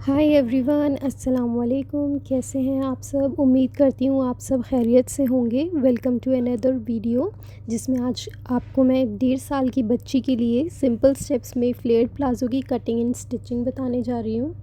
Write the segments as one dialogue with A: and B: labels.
A: Hi everyone, अस्सलाम वालेकुम। कैसे हैं आप सब? उम्मीद करती हूँ आप सब खैरियत से होंगे। वेलकम टू अनदर वीडियो, जिसमें आज आपको मैं 1.5 साल की बच्ची के लिए सिंपल स्टेप्स में फ्लेयर्ड प्लाज़ो की कटिंग एंड स्टिचिंग बताने जा रही हूँ।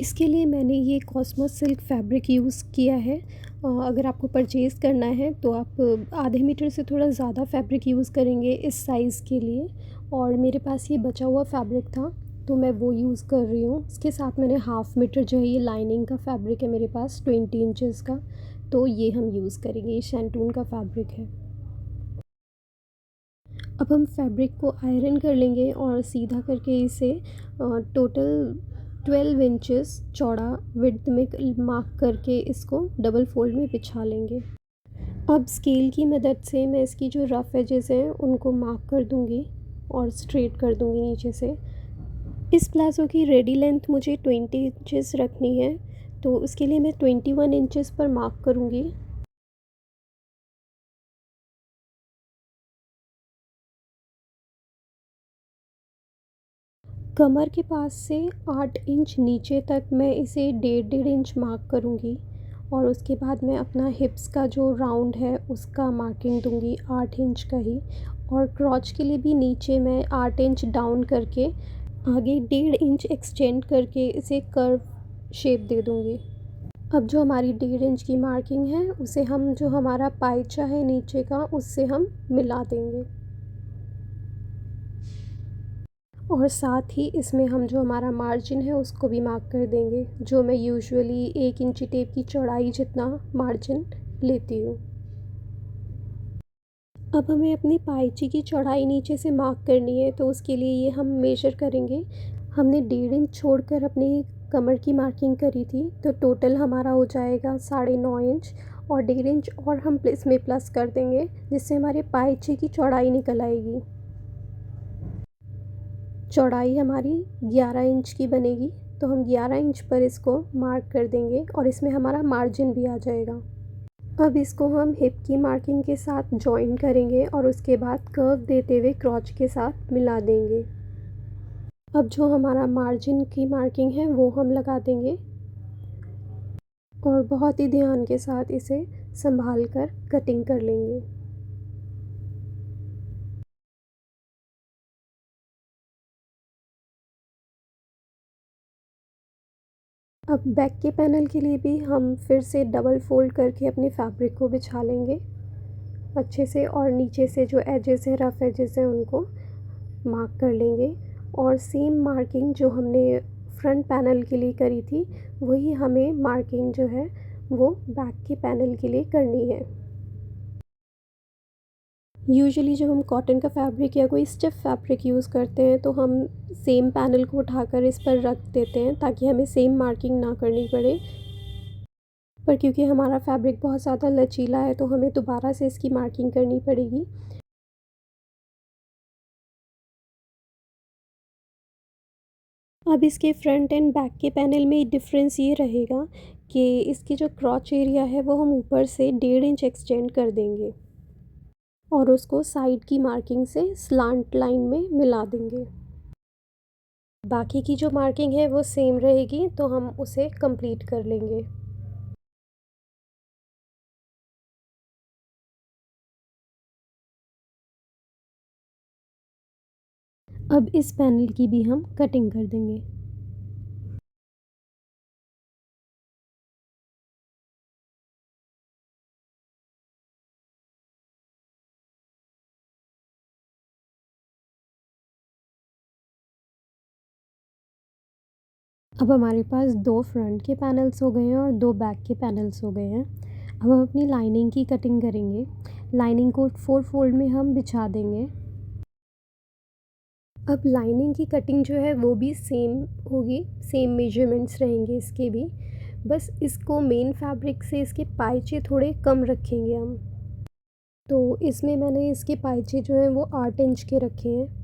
A: इसके लिए मैंने ये कॉस्मोस सिल्क फैब्रिक यूज़ किया है। अगर आपको परचेज़ करना है तो आप आधे मीटर से थोड़ा ज़्यादा फैब्रिक यूज़ करेंगे इस साइज़ के लिए। और मेरे पास ये बचा हुआ फैब्रिक था तो मैं वो यूज़ कर रही हूँ। इसके साथ मैंने हाफ़ मीटर जो है, ये लाइनिंग का फैब्रिक है मेरे पास 20 इंचज़ का, तो ये हम यूज़ करेंगे। ये शैंटून का फैब्रिक है। अब हम फैब्रिक को आयरन कर लेंगे और सीधा करके इसे टोटल 12 इंचेस चौड़ा विड्थ में मार्क करके इसको डबल फोल्ड में बिछा लेंगे। अब स्केल की मदद से मैं इसकी जो रफ़ एजेस हैं उनको मार्क कर दूंगी और स्ट्रेट कर दूंगी नीचे से। इस प्लाज़ो की रेडी लेंथ मुझे 20 इंचेस रखनी है, तो उसके लिए मैं 21 इंचेस पर मार्क करूंगी। कमर के पास से 8 इंच नीचे तक मैं इसे 1.5 इंच मार्क करूंगी और उसके बाद मैं अपना हिप्स का जो राउंड है उसका मार्किंग दूंगी 8 इंच का ही। और क्रॉच के लिए भी नीचे मैं 8 इंच डाउन करके आगे 1.5 इंच एक्सटेंड करके इसे कर्व शेप दे दूंगी। अब जो हमारी 1.5 इंच की मार्किंग है उसे हम जो हमारा पाइचा है नीचे का उससे हम मिला देंगे। और साथ ही इसमें हम जो हमारा मार्जिन है उसको भी मार्क कर देंगे, जो मैं यूजुअली 1 इंची टेप की चौड़ाई जितना मार्जिन लेती हूँ। अब हमें अपनी पाइची की चौड़ाई नीचे से मार्क करनी है, तो उसके लिए ये हम मेजर करेंगे। हमने 1.5 इंच छोड़कर अपनी कमर की मार्किंग करी थी, तो टोटल हमारा हो जाएगा 9.5 इंच। और 1.5 इंच और हम इसमें प्लस कर देंगे, जिससे हमारे पाइची की चौड़ाई निकल आएगी। चौड़ाई हमारी 11 इंच की बनेगी, तो हम 11 इंच पर इसको मार्क कर देंगे और इसमें हमारा मार्जिन भी आ जाएगा। अब इसको हम हिप की मार्किंग के साथ जॉइन करेंगे और उसके बाद कर्व देते हुए क्रॉच के साथ मिला देंगे। अब जो हमारा मार्जिन की मार्किंग है वो हम लगा देंगे और बहुत ही ध्यान के साथ इसे संभाल कर कटिंग कर लेंगे। अब बैक के पैनल के लिए भी हम फिर से डबल फोल्ड करके अपने फैब्रिक को बिछा लेंगे अच्छे से, और नीचे से जो एजेस हैं, रफ़ एजेस हैं, उनको मार्क कर लेंगे। और सेम मार्किंग जो हमने फ्रंट पैनल के लिए करी थी, वही हमें मार्किंग जो है वो बैक के पैनल के लिए करनी है। यूजुअली जब हम कॉटन का फैब्रिक या कोई स्टिफ फैब्रिक यूज़ करते हैं तो हम सेम पैनल को उठाकर इस पर रख देते हैं ताकि हमें सेम मार्किंग ना करनी पड़े। पर क्योंकि हमारा फैब्रिक बहुत ज़्यादा लचीला है तो हमें दोबारा से इसकी मार्किंग करनी पड़ेगी। अब इसके फ्रंट एंड बैक के पैनल में डिफरेंस ये रहेगा कि इसकी जो क्रॉच एरिया है वो हम ऊपर से 1.5 इंच एक्सटेंड कर देंगे और उसको साइड की मार्किंग से स्लांट लाइन में मिला देंगे। बाकी की जो मार्किंग है वो सेम रहेगी, तो हम उसे कंप्लीट कर लेंगे। अब इस पैनल की भी हम कटिंग कर देंगे। अब हमारे पास 2 फ्रंट के पैनल्स हो गए हैं और 2 बैक के पैनल्स हो गए हैं। अब हम अपनी लाइनिंग की कटिंग करेंगे। लाइनिंग को 4 फोल्ड में हम बिछा देंगे। अब लाइनिंग की कटिंग जो है वो भी सेम होगी, सेम मेजरमेंट्स रहेंगे इसके भी। बस इसको मेन फैब्रिक से इसके पाइचे थोड़े कम रखेंगे हम। तो इसमें मैंने इसके पाइचे जो हैं वो 8 इंच के रखे हैं।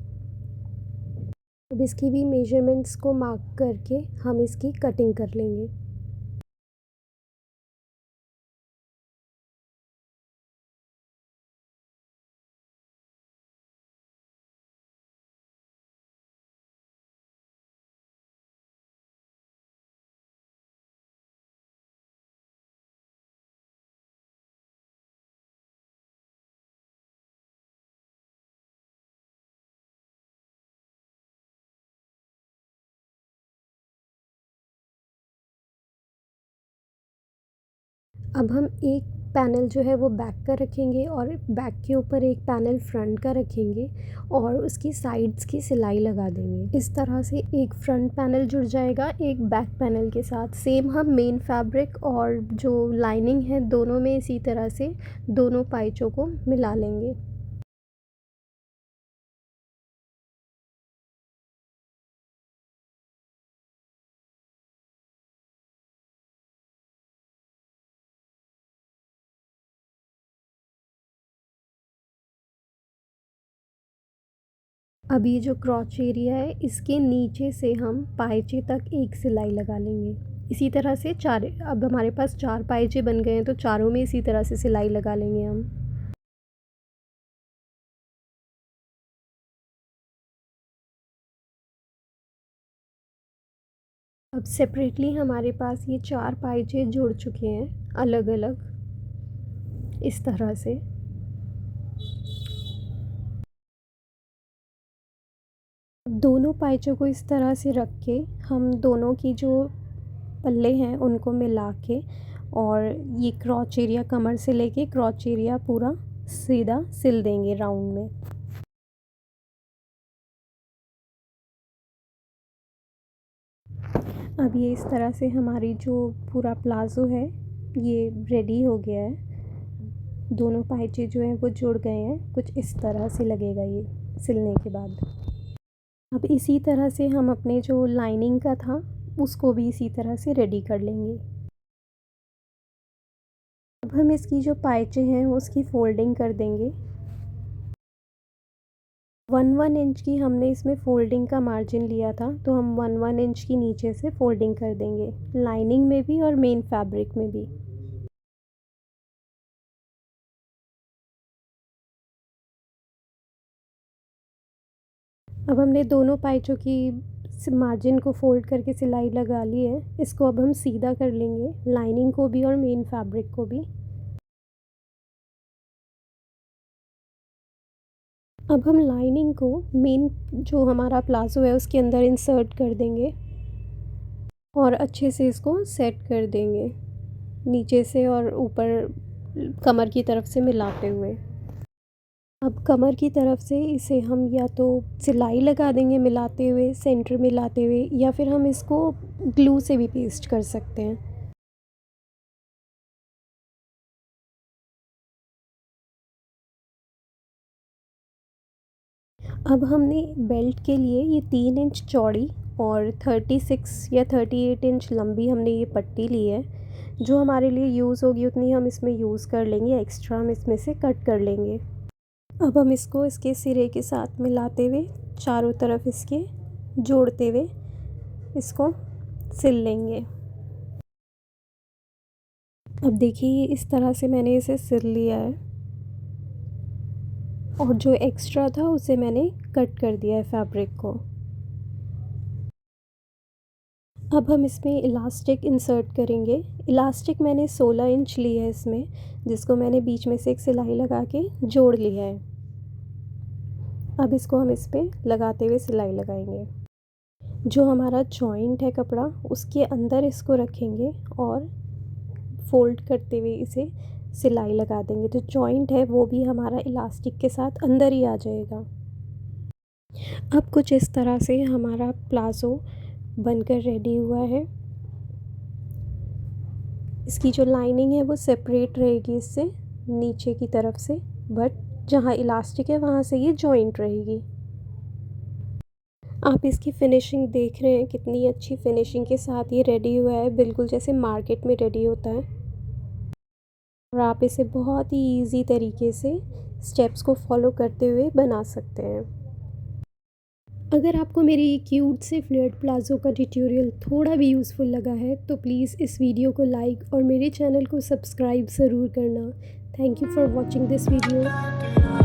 A: अब इसकी भी मेजरमेंट्स को मार्क करके हम इसकी कटिंग कर लेंगे। अब हम एक पैनल जो है वो बैक का रखेंगे और बैक के ऊपर एक पैनल फ्रंट का रखेंगे और उसकी साइड्स की सिलाई लगा देंगे। इस तरह से एक फ्रंट पैनल जुड़ जाएगा एक बैक पैनल के साथ। सेम हम मेन फैब्रिक और जो लाइनिंग है दोनों में इसी तरह से दोनों पाइचों को मिला लेंगे। अब ये जो क्रॉच एरिया है इसके नीचे से हम पाइचे तक एक सिलाई लगा लेंगे। इसी तरह से चार, अब हमारे पास 4 पाइचे बन गए हैं तो चारों में इसी तरह से सिलाई लगा लेंगे हम। अब सेपरेटली हमारे पास ये 4 पाइचे जुड़ चुके हैं अलग अलग इस तरह से। दोनों पाइचों को इस तरह से रख के हम दोनों की जो पल्ले हैं उनको मिला के और ये क्रॉच एरिया कमर से लेके क्रॉच एरिया पूरा सीधा सिल देंगे राउंड में। अब ये इस तरह से हमारी जो पूरा प्लाज़ो है ये रेडी हो गया है। दोनों पाइचे जो हैं वो जुड़ गए हैं, कुछ इस तरह से लगेगा ये सिलने के बाद। अब इसी तरह से हम अपने जो लाइनिंग का था उसको भी इसी तरह से रेडी कर लेंगे। अब हम इसकी जो पाइचे हैं उसकी फ़ोल्डिंग कर देंगे। 1 इंच की हमने इसमें फ़ोल्डिंग का मार्जिन लिया था तो हम 1 इंच की नीचे से फ़ोल्डिंग कर देंगे, लाइनिंग में भी और मेन फैब्रिक में भी। अब हमने दोनों पाइचों की मार्जिन को फ़ोल्ड करके सिलाई लगा ली है। इसको अब हम सीधा कर लेंगे, लाइनिंग को भी और मेन फैब्रिक को भी। अब हम लाइनिंग को मेन जो हमारा प्लाज़ो है उसके अंदर इंसर्ट कर देंगे और अच्छे से इसको सेट कर देंगे नीचे से और ऊपर कमर की तरफ से मिलाते हुए। अब कमर की तरफ से इसे हम या तो सिलाई लगा देंगे मिलाते हुए, सेंटर मिलाते हुए, या फिर हम इसको ग्लू से भी पेस्ट कर सकते हैं। अब हमने बेल्ट के लिए ये 3 इंच चौड़ी और 36 या 38 इंच लंबी हमने ये पट्टी ली है। जो हमारे लिए यूज़ होगी उतनी हम इसमें यूज़ कर लेंगे, एक्स्ट्रा हम इसमें से कट कर लेंगे। अब हम इसको इसके सिरे के साथ मिलाते हुए चारों तरफ इसके जोड़ते हुए इसको सिल लेंगे। अब देखिए इस तरह से मैंने इसे सिल लिया है और जो एक्स्ट्रा था उसे मैंने कट कर दिया है फैब्रिक को। अब हम इसमें इलास्टिक इंसर्ट करेंगे। इलास्टिक मैंने 16 इंच ली है इसमें, जिसको मैंने बीच में से एक सिलाई लगा के जोड़ लिया है। अब इसको हम इस पे लगाते हुए सिलाई लगाएंगे। जो हमारा जॉइंट है कपड़ा उसके अंदर इसको रखेंगे और फोल्ड करते हुए इसे सिलाई लगा देंगे। जो जॉइंट है वो भी हमारा इलास्टिक के साथ अंदर ही आ जाएगा। अब कुछ इस तरह से हमारा प्लाज़ो बनकर रेडी हुआ है। इसकी जो लाइनिंग है वो सेपरेट रहेगी इससे नीचे की तरफ से, बट जहाँ इलास्टिक है वहाँ से ये जॉइंट रहेगी। आप इसकी फ़िनिशिंग देख रहे हैं, कितनी अच्छी फ़िनिशिंग के साथ ये रेडी हुआ है, बिल्कुल जैसे मार्केट में रेडी होता है। और आप इसे बहुत ही ईज़ी तरीके से स्टेप्स को फॉलो करते हुए बना सकते हैं। अगर आपको मेरी ये क्यूट से फ्लेयर्ड प्लाज़ो का ट्यूटोरियल थोड़ा भी यूज़फुल लगा है तो प्लीज़ इस वीडियो को लाइक और मेरे चैनल को सब्सक्राइब ज़रूर करना। Thank you for watching this video.